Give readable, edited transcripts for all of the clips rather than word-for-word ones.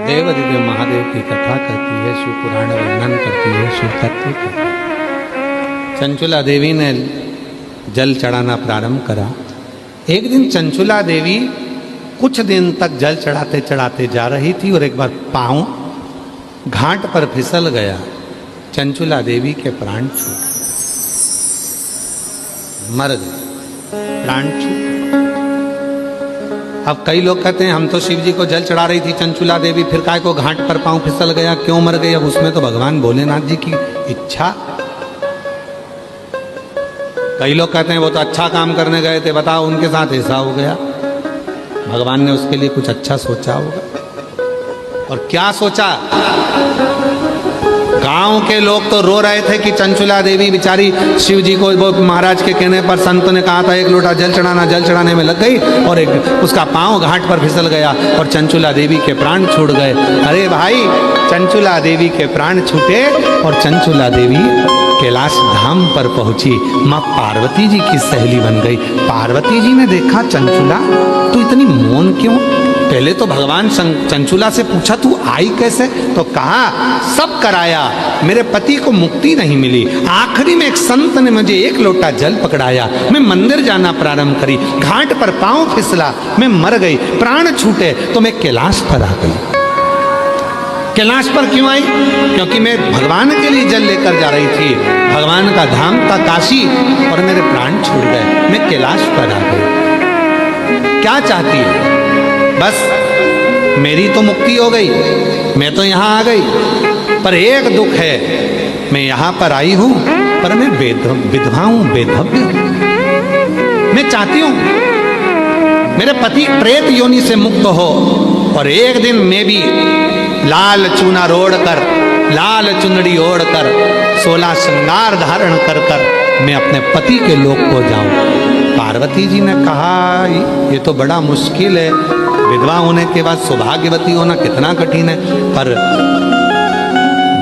देव अधिदेव महादेव की कथा करती है, शिव पुराण वर्णन करती है, शिव तत्व करती है। चंचुला देवी ने जल चढ़ाना प्रारंभ करा। एक दिन चंचुला देवी कुछ दिन तक जल चढ़ाते चढ़ाते जा रही थी और एक बार पांव घाट पर फिसल गया। चंचुला देवी के प्राण छूट मर गए, प्राण छूट। अब कई लोग कहते हैं हम तो शिव जी को जल चढ़ा रही थी चंचुला देवी, फिर काय को घाट पर पांव फिसल गया, क्यों मर गई? अब उसमें तो भगवान भोलेनाथ जी की इच्छा। कई लोग कहते हैं वो तो अच्छा काम करने गए थे, बताओ उनके साथ ऐसा हो गया। भगवान ने उसके लिए कुछ अच्छा सोचा होगा। और क्या सोचा? गांव के लोग तो रो रहे थे कि चंचुला देवी बेचारी शिव जी को, वो महाराज के कहने पर संत ने कहा था एक लोटा जल चढ़ाना, जल चढ़ाने में लग गई और एक उसका पांव घाट पर फिसल गया और चंचुला देवी के प्राण छूट गए। अरे भाई, चंचुला देवी के प्राण छूटे और चंचुला देवी कैलाश धाम पर पहुंची। माँ पार्वती जी की सहेली बन गई। पार्वती जी ने देखा चंचुला तू इतनी मौन क्यों? पहले तो भगवान चंचुला से पूछा तू आई कैसे, तो कहा सब कराया, मेरे पति को मुक्ति नहीं मिली। आखिरी में एक संत ने मुझे एक लोटा जल पकड़ाया, मैं मंदिर जाना प्रारंभ करी, घाट पर पांव फिसला, मैं मर गई, प्राण छूटे तो मैं कैलाश पर आ गई। कैलाश पर क्यों आई? क्योंकि मैं भगवान के लिए जल लेकर जा रही थी, भगवान का धाम था काशी, और मेरे प्राण छूट गए, मैं कैलाश पर आ गई। क्या चाहती है? बस मेरी तो मुक्ति हो गई, मैं तो यहाँ आ गई, पर एक दुख है, मैं यहाँ पर आई हूँ पर मैं विधवा हूँ, बेधव्य हूँ। मैं चाहती हूँ मेरे पति प्रेत योनि से मुक्त हो और एक दिन मैं भी लाल चूना रोड़ कर, लाल चुनड़ी ओढ़ कर, 16 श्रृंगार धारण कर कर मैं अपने पति के लोक को जाऊं। पार्वती जी ने कहा ये तो बड़ा मुश्किल है, विधवा होने के बाद सौभाग्यवती होना कितना कठिन है, पर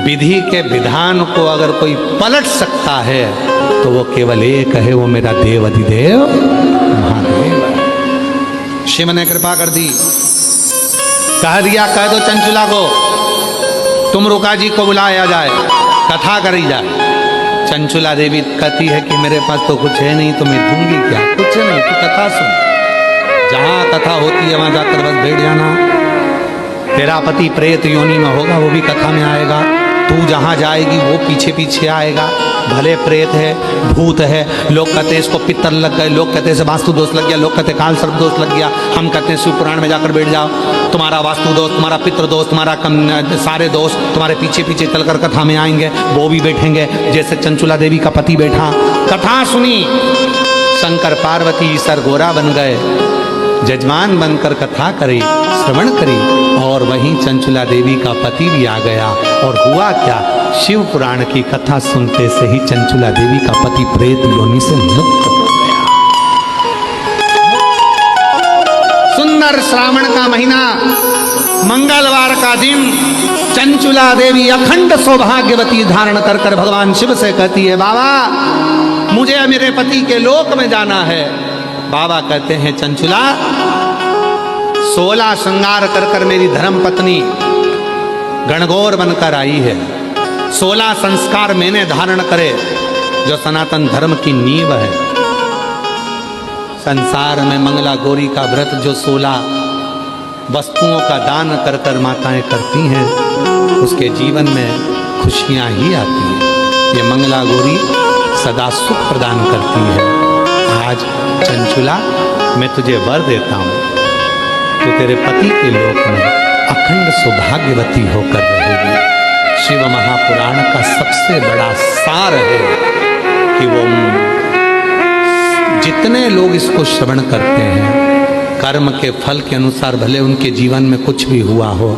विधि के विधान को अगर कोई पलट सकता है तो वो केवल एक है, वो मेरा देव अधिदेव महादेव। शिव ने कृपा कर दी, कह दिया कह दो चंचुला को तुम रुका जी को बुलाया जाए, कथा करी जाए। चंचुला देवी कहती है कि मेरे पास तो कुछ है नहीं, तो मैं दूंगी क्या? कुछ नहीं, तू कथा सुन, जहाँ कथा होती है वहां जाकर बस बैठ जाना। तेरा पति प्रेत योनि में होगा, वो भी कथा में आएगा, तू जहाँ जाएगी वो पीछे पीछे आएगा। भले प्रेत है, भूत है, लोग कहते हैं इसको पित्तर लग गए, लोग कहते हैं इसे वास्तु दोष लग गया, लोग कहते हैं काल सर्प दोष लग गया, हम कहते हैं शिव पुराण में जाकर बैठ जाओ, तुम्हारा वास्तु दोष, तुम्हारा पितृ दोष, तुम्हारा सारे दोष तुम्हारे पीछे पीछे चलकर कथा में आएंगे। वो भी बैठेंगे जैसे चंचुला देवी का पति बैठा, कथा सुनी, शंकर पार्वती सरगोरा बन गए, जजमान बनकर कथा करी, श्रवण करी, और वहीं चंचुला देवी का पति भी आ गया। और हुआ क्या? शिव पुराण की कथा सुनते से ही चंचुला देवी का पति प्रेत योनि से मुक्त हो गया। सुंदर श्रावण का महीना, मंगलवार का दिन, चंचुला देवी अखंड सौभाग्यवती धारण कर कर भगवान शिव से कहती है बाबा मुझे मेरे पति के लोक में जाना है। बाबा कहते हैं चंचुला 16 श्रृंगार कर कर मेरी धर्म पत्नी गणगौर बनकर आई है, 16 संस्कार मैंने धारण करे जो सनातन धर्म की नींव है। संसार में मंगला गौरी का व्रत जो 16 वस्तुओं का दान कर कर माताएं करती हैं, उसके जीवन में खुशियां ही आती हैं। ये मंगला गौरी सदा सुख प्रदान करती है। आज चंचुला मैं तुझे वर देता हूँ, तो तेरे पति के लोक में अखंड सौभाग्यवती होकर रहेगी। शिव महापुराण का सबसे बड़ा सार है कि वो जितने लोग इसको श्रवण करते हैं, कर्म के फल के अनुसार भले उनके जीवन में कुछ भी हुआ हो,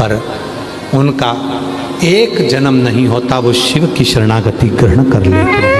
पर उनका एक जन्म नहीं होता, वो शिव की शरणागति ग्रहण कर लेते हैं।